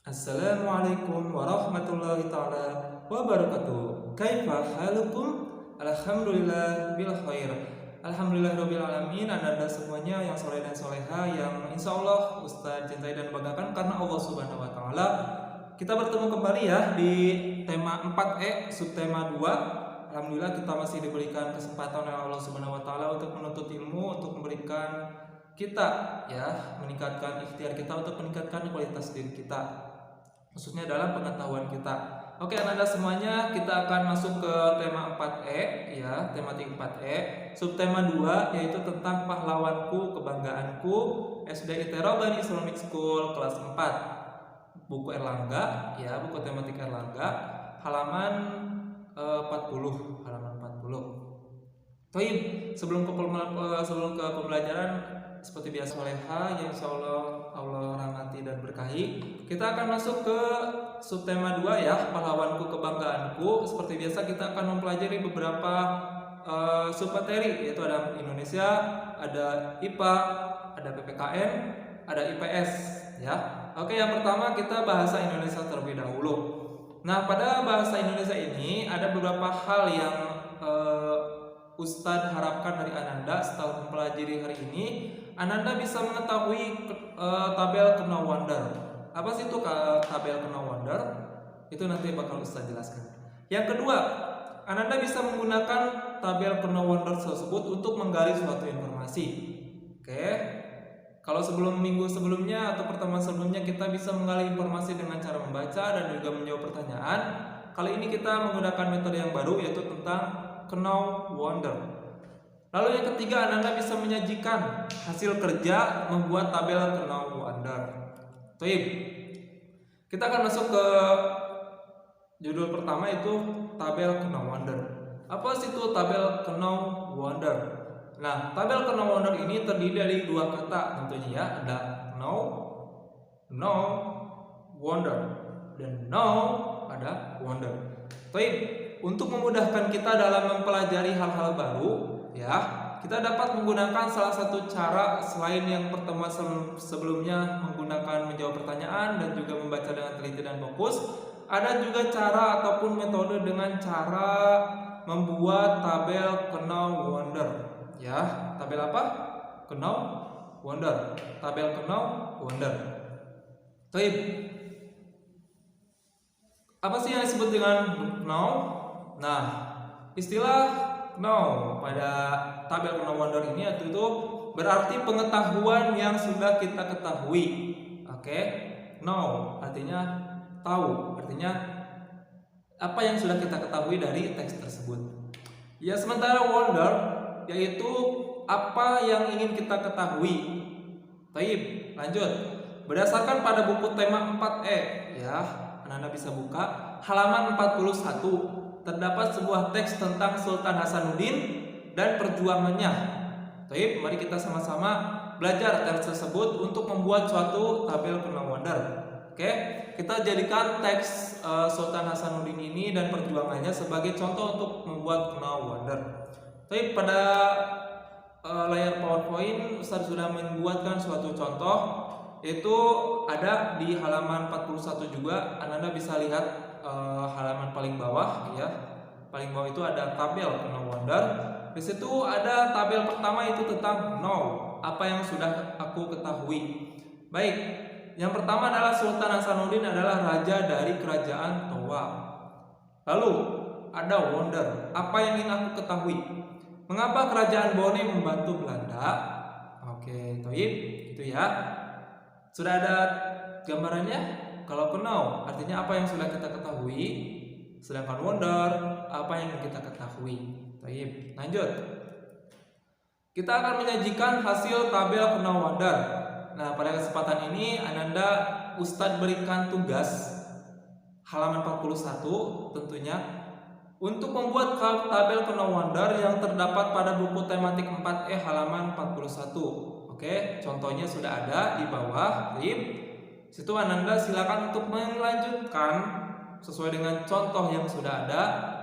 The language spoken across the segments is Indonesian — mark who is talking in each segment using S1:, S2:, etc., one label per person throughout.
S1: Assalamualaikum warahmatullahi taala wabarakatuh. Kaifa halukum? Alhamdulillah bil khair. Alhamdulillahirabbil alamin. Anda semuanya yang soleh dan soleha yang insya Allah Ustaz cintai dan banggakan karena Allah Subhanahu wa taala. Kita bertemu kembali ya di tema 4E subtema 2. Alhamdulillah kita masih diberikan kesempatan oleh Allah Subhanahu wa taala untuk menuntut ilmu, untuk memberikan kita ya meningkatkan ikhtiar kita untuk meningkatkan kualitas diri kita, khususnya dalam pengetahuan kita. Oke, Anda semuanya, kita akan masuk ke tema 4E ya, tematik 4E, subtema 2 yaitu tentang pahlawanku, kebanggaanku, SD ITERO Bani Islamic School kelas 4. Buku Erlangga ya, buku tematik Erlangga, halaman 40, halaman 40. Baik, sebelum ke pembelajaran seperti biasa soleha yang insya Allah rahmati dan berkahi, kita akan masuk ke subtema 2 ya, pahlawanku kebanggaanku. Seperti biasa kita akan mempelajari beberapa submateri, yaitu ada Indonesia, ada IPA, ada PPKN, ada IPS ya. Oke, yang pertama kita bahasa Indonesia terlebih dahulu. Nah, pada bahasa Indonesia ini ada beberapa hal yang Ustadz harapkan dari Ananda setelah mempelajari hari ini. Ananda bisa mengetahui tabel Kena Wonder. Apa sih itu tabel Kena Wonder? Itu nanti bakal Ustadz jelaskan. Yang kedua, Ananda bisa menggunakan tabel Kena Wonder tersebut untuk menggali suatu informasi. Oke. Kalau minggu sebelumnya atau pertemuan sebelumnya kita bisa menggali informasi dengan cara membaca dan juga menjawab pertanyaan. Kali ini kita menggunakan metode yang baru, yaitu tentang Kena Wonder. Lalu yang ketiga, Anda bisa menyajikan hasil kerja membuat tabel Kena Wonder. Baik, kita akan masuk ke judul pertama, itu tabel Kena Wonder. Apa sih itu tabel Kena Wonder? Nah, tabel Kena Wonder ini terdiri dari dua kata tentunya ya, ada know, wonder, dan know ada wonder. Baik, untuk memudahkan kita dalam mempelajari hal-hal baru ya, kita dapat menggunakan salah satu cara selain yang pertemuan sebelumnya menggunakan menjawab pertanyaan dan juga membaca dengan teliti dan fokus. Ada juga cara ataupun metode dengan cara membuat tabel Kena Wonder ya. Tabel apa? Kena Wonder. Tabel Kena Wonder. Baik. Apa sih yang disebut dengan know? Nah, istilah know pada tabel Kena Wonder ini itu berarti pengetahuan yang sudah kita ketahui. Oke, know artinya tahu, artinya apa yang sudah kita ketahui dari teks tersebut. Ya, sementara wonder yaitu apa yang ingin kita ketahui. Baik, lanjut. Berdasarkan pada buku tema 4E ya, Anda bisa buka halaman 41. Terdapat sebuah teks tentang Sultan Hasanuddin dan perjuangannya. Baik, mari kita sama-sama belajar teks tersebut untuk membuat suatu tabel Kena Wonder. Oke, kita jadikan teks Sultan Hasanuddin ini dan perjuangannya sebagai contoh untuk membuat Kena Wonder. Baik, pada layar PowerPoint Ustaz sudah membuatkan suatu contoh, yaitu ada di halaman 41 juga. Anda bisa lihat halaman paling bawah ya. Paling bawah itu ada tabel Kena Wonder. Di situ ada tabel pertama, itu tentang know, apa yang sudah aku ketahui. Baik, yang pertama adalah Sultan Hasanuddin adalah raja dari kerajaan Toba. Lalu ada wonder, apa yang ingin aku ketahui? Mengapa kerajaan Bone membantu Belanda? Oke, toib, itu ya. Sudah ada gambarannya? Kalau know artinya apa yang sudah kita ketahui, sedangkan wonder apa yang kita ketahui. Baik, lanjut. Kita akan menyajikan hasil tabel Kena Wonder. Nah, pada kesempatan ini Ananda Ustadz berikan tugas halaman 41 tentunya untuk membuat tabel Kena Wonder yang terdapat pada buku tematik 4E halaman 41. Oke, contohnya sudah ada di bawah. Baik. Situ Ananda silakan untuk melanjutkan sesuai dengan contoh yang sudah ada.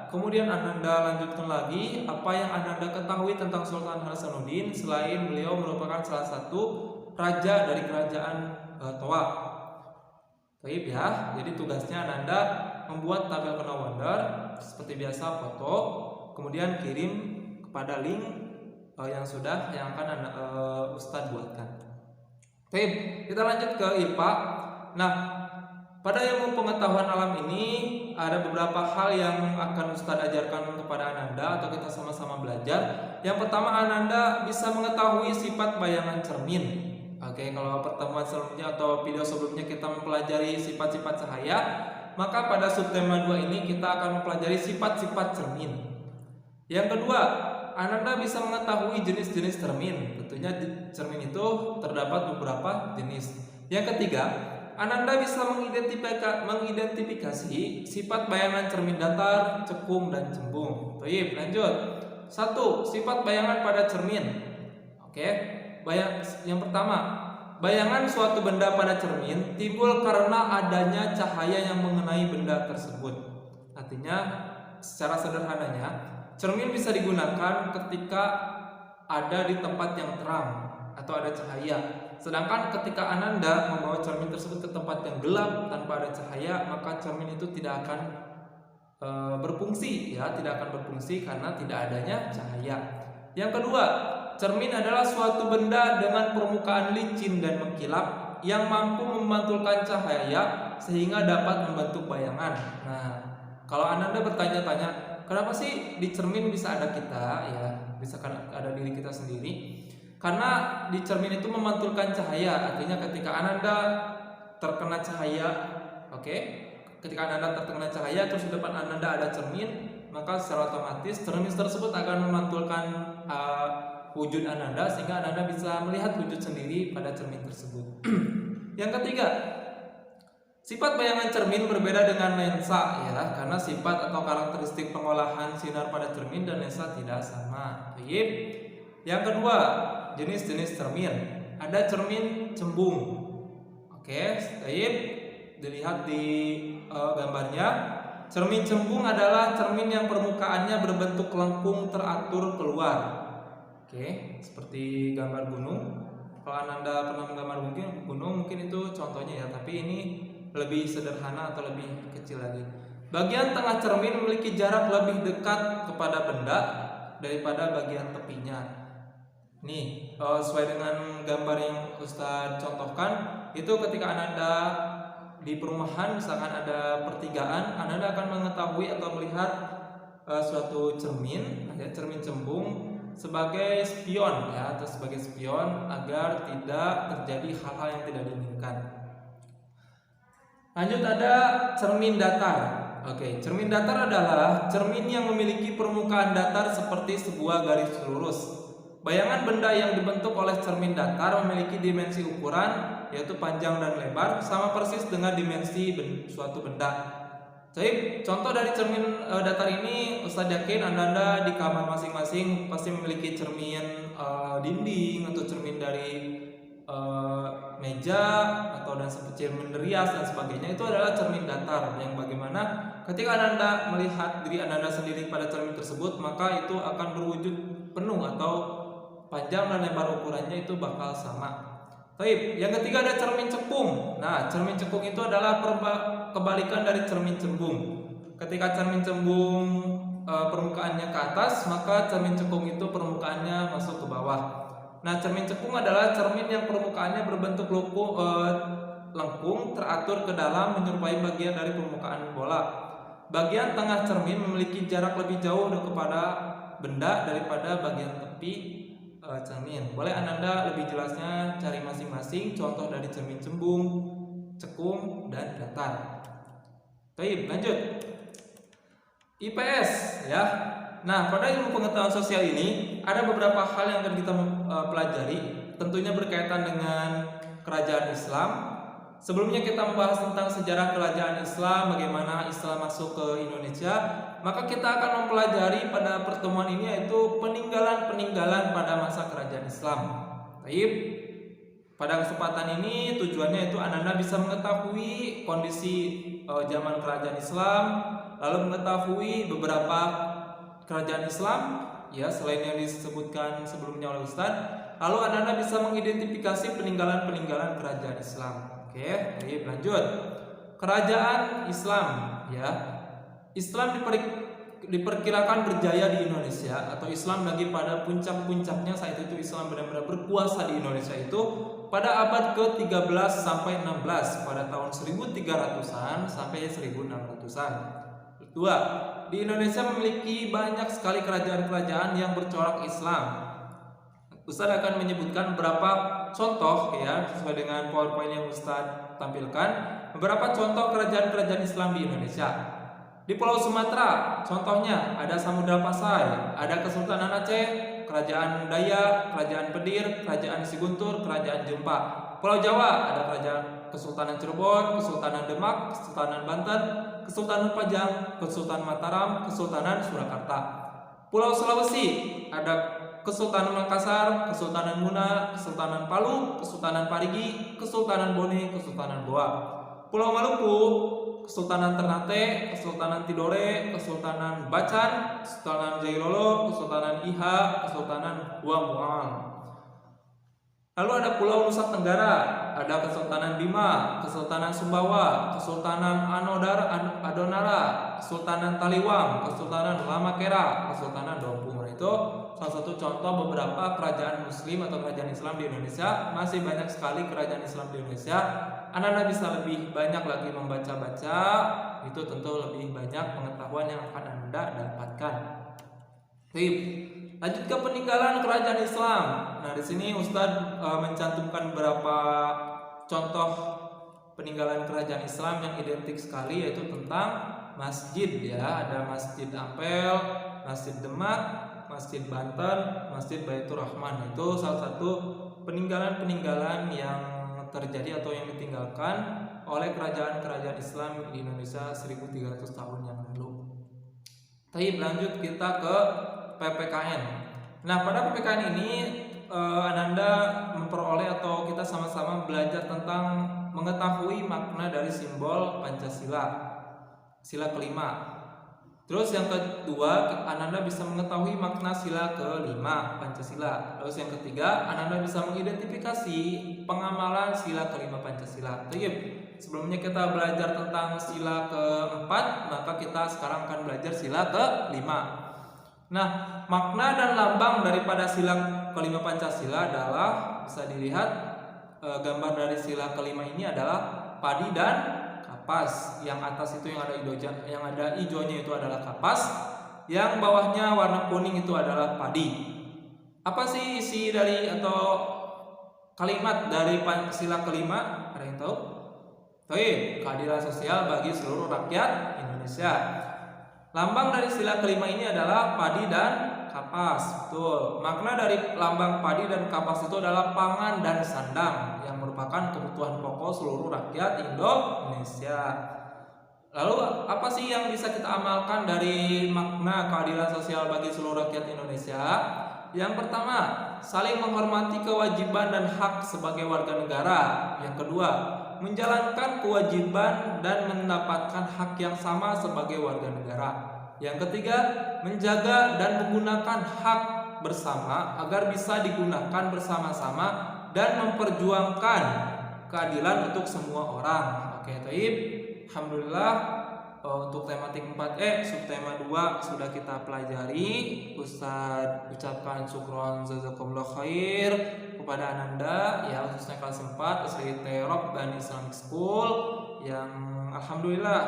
S1: Kemudian Ananda lanjutkan lagi apa yang Ananda ketahui tentang Sultan Hasanuddin selain beliau merupakan salah satu raja dari kerajaan Toba. Baik ya, jadi tugasnya Ananda membuat tabel Kena Wonder seperti biasa, foto, kemudian kirim kepada link yang akan Ustadz buatkan. Baik, kita lanjut ke IPA. Nah, pada ilmu pengetahuan alam ini ada beberapa hal yang akan Ustadz ajarkan kepada Ananda atau kita sama-sama belajar. Yang pertama, Ananda bisa mengetahui sifat bayangan cermin. Oke, kalau pertemuan sebelumnya atau video sebelumnya kita mempelajari sifat-sifat cahaya, maka pada subtema 2 ini kita akan mempelajari sifat-sifat cermin. Yang kedua, Ananda bisa mengetahui jenis-jenis cermin. Tentunya cermin itu terdapat beberapa jenis. Yang ketiga, Ananda bisa mengidentifikasi sifat bayangan cermin datar, cekung, dan cembung. Baik, lanjut. 1. Sifat bayangan pada cermin. Oke. Yang pertama, bayangan suatu benda pada cermin timbul karena adanya cahaya yang mengenai benda tersebut. Artinya, secara sederhananya, cermin bisa digunakan ketika ada di tempat yang terang atau ada cahaya. Sedangkan ketika Ananda membawa cermin tersebut ke tempat yang gelap tanpa ada cahaya, maka cermin itu tidak akan berfungsi, ya, tidak akan berfungsi karena tidak adanya cahaya. Yang kedua, cermin adalah suatu benda dengan permukaan licin dan mengkilap yang mampu memantulkan cahaya sehingga dapat membentuk bayangan. Nah, kalau Ananda bertanya-tanya, kenapa sih di cermin bisa ada kita, ya, bisa ada diri kita sendiri? Karena di cermin itu memantulkan cahaya, artinya ketika Ananda terkena cahaya, ketika Ananda terkena cahaya terus di depan Ananda ada cermin, maka secara otomatis cermin tersebut akan memantulkan wujud Ananda sehingga Ananda bisa melihat wujud sendiri pada cermin tersebut. Yang ketiga, sifat bayangan cermin berbeda dengan lensa, ya, karena sifat atau karakteristik pengolahan sinar pada cermin dan lensa tidak sama. Baik. Yang kedua, jenis-jenis cermin. Ada cermin cembung. Oke, baik. Dilihat di gambarnya. Cermin cembung adalah cermin yang permukaannya berbentuk lengkung teratur keluar. Oke, seperti gambar gunung. Kalau Ananda pernah menggambar gunung, mungkin itu contohnya, ya, tapi ini lebih sederhana atau lebih kecil lagi. Bagian tengah cermin memiliki jarak lebih dekat kepada benda daripada bagian tepinya. Nih, sesuai dengan gambar yang Ustadz contohkan, itu ketika Ananda di perumahan, misalkan ada pertigaan, Ananda akan mengetahui atau melihat suatu cermin, ya, cermin cembung sebagai spion, ya, atau sebagai spion agar tidak terjadi hal-hal yang tidak diinginkan. Lanjut, ada cermin datar. Oke, cermin datar adalah cermin yang memiliki permukaan datar seperti sebuah garis lurus. Bayangan benda yang dibentuk oleh cermin datar memiliki dimensi ukuran, yaitu panjang dan lebar, sama persis dengan dimensi suatu benda. Jadi contoh dari cermin datar ini, Ustadz yakin Anda di kamar masing-masing pasti memiliki cermin dinding atau cermin dari meja atau dan cermin rias dan sebagainya. Itu adalah cermin datar yang bagaimana ketika Anda melihat diri Anda sendiri pada cermin tersebut, maka itu akan berwujud penuh atau panjang dan lebar ukurannya itu bakal sama. Baik, yang ketiga ada cermin cekung. Nah, cermin cekung itu adalah kebalikan dari cermin cembung. Ketika cermin cembung permukaannya ke atas, maka cermin cekung itu permukaannya masuk ke bawah. Nah, cermin cekung adalah cermin yang permukaannya berbentuk lengkung teratur ke dalam menyerupai bagian dari permukaan bola. Bagian tengah cermin memiliki jarak lebih jauh kepada benda daripada bagian tepi cermin. Boleh Ananda lebih jelasnya cari masing-masing contoh dari cermin cembung, cekung, dan datar. Baik, lanjut. IPS, ya. Nah, pada ilmu pengetahuan sosial ini ada beberapa hal yang akan kita pelajari, tentunya berkaitan dengan kerajaan Islam. Sebelumnya kita membahas tentang sejarah kerajaan Islam, bagaimana Islam masuk ke Indonesia, maka kita akan mempelajari pada pertemuan ini yaitu peninggalan-peninggalan pada masa kerajaan Islam. Baik. Pada kesempatan ini tujuannya itu Anda bisa mengetahui kondisi zaman kerajaan Islam, lalu mengetahui beberapa kerajaan Islam, ya, selain yang disebutkan sebelumnya oleh Ustadz. Lalu Anda bisa mengidentifikasi peninggalan-peninggalan kerajaan Islam. Oke, baik, lanjut. kerajaan Islam ya. Islam diperkirakan berjaya di Indonesia, atau Islam lagi pada puncak-puncaknya saat itu Islam benar-benar berkuasa di Indonesia itu pada abad ke-13 sampai 16, pada tahun 1300-an sampai 1600-an. Kedua, di Indonesia memiliki banyak sekali kerajaan-kerajaan yang bercorak Islam. Ustaz akan menyebutkan beberapa contoh ya, sesuai dengan PowerPoint yang Ustaz tampilkan, beberapa contoh kerajaan-kerajaan Islam di Indonesia. Di Pulau Sumatera, contohnya ada Samudra Pasai, ada Kesultanan Aceh, Kerajaan Dayak, Kerajaan Pedir, Kerajaan Siguntur, Kerajaan Jempa. Pulau Jawa ada Kerajaan Kesultanan Cirebon, Kesultanan Demak, Kesultanan Banten, Kesultanan Pajang, Kesultanan Mataram, Kesultanan Surakarta. Pulau Sulawesi ada Kesultanan Makassar, Kesultanan Muna, Kesultanan Palu, Kesultanan Parigi, Kesultanan Bone, Kesultanan Goa. Pulau Maluku, Kesultanan Ternate, Kesultanan Tidore, Kesultanan Bacan, Kesultanan Jailolo, Kesultanan Iha, Kesultanan Buang-Buang. Lalu ada Pulau Nusa Tenggara, ada Kesultanan Bima, Kesultanan Sumbawa, Kesultanan Adonara, Kesultanan Taliwang, Kesultanan Lamakera, Kesultanan Dompu. Itu salah satu contoh beberapa kerajaan muslim atau kerajaan Islam di Indonesia. Masih banyak sekali kerajaan Islam di Indonesia. Anak-anak bisa lebih banyak lagi membaca-baca, itu tentu lebih banyak pengetahuan yang akan Anda dapatkan. Baik, lanjut ke peninggalan kerajaan Islam. Nah, di sini Ustadz mencantumkan beberapa contoh peninggalan kerajaan Islam yang identik sekali, yaitu tentang masjid ya. Ada Masjid Ampel, Masjid Demak, Masjid Banten, Masjid Baitur Rahman. Itu salah satu peninggalan-peninggalan yang terjadi atau yang ditinggalkan oleh kerajaan-kerajaan Islam di Indonesia 1300 tahun yang lalu. Tapi lanjut kita ke PPKN. Nah, pada PPKN ini Ananda memperoleh atau kita sama-sama belajar tentang mengetahui makna dari simbol Pancasila, sila kelima. Terus yang kedua, Ananda bisa mengetahui makna sila kelima Pancasila. Terus yang ketiga, Ananda bisa mengidentifikasi pengamalan sila kelima Pancasila. Jadi sebelumnya kita belajar tentang sila keempat, maka kita sekarang akan belajar sila kelima. Nah, makna dan lambang daripada sila kelima Pancasila adalah, bisa dilihat gambar dari sila kelima ini adalah padi dan kapas. Yang atas itu yang ada hijaunya itu adalah kapas, yang bawahnya warna kuning itu adalah padi. Apa sih isi dari atau kalimat dari sila kelima? Ada yang tahu? Baik, keadilan sosial bagi seluruh rakyat Indonesia. Lambang dari sila kelima ini adalah padi dan kapas. Betul. Makna dari lambang padi dan kapas itu adalah pangan dan sandang, yang merupakan kebutuhan pokok seluruh rakyat Indonesia. Lalu apa sih yang bisa kita amalkan dari makna keadilan sosial bagi seluruh rakyat Indonesia? Yang pertama, saling menghormati kewajiban dan hak sebagai warga negara. Yang kedua, menjalankan kewajiban dan mendapatkan hak yang sama sebagai warga negara. Yang ketiga, menjaga dan menggunakan hak bersama agar bisa digunakan bersama-sama dan memperjuangkan keadilan untuk semua orang. Oke, taib. Alhamdulillah, untuk tematik 4E, subtema 2 sudah kita pelajari. Ustaz ucapkan syukron jazakumullah khair kepada Ananda ya, khususnya kelas 4 SDIT Rabbani Islamic School yang alhamdulillah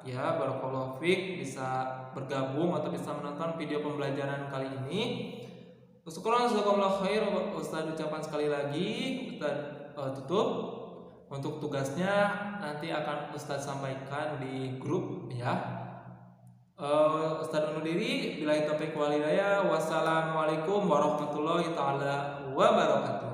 S1: ya, barakallahu fiik bisa bergabung atau bisa menonton video pembelajaran kali ini. Syukron jazakumullah khair. Ustaz ucapkan sekali lagi, Ustaz tutup. Untuk tugasnya nanti akan Ustaz sampaikan di grup ya. Ustaz undur diri. Billahi taufiq wal hidayah. Wassalamualaikum warahmatullahi taala wabarakatuh.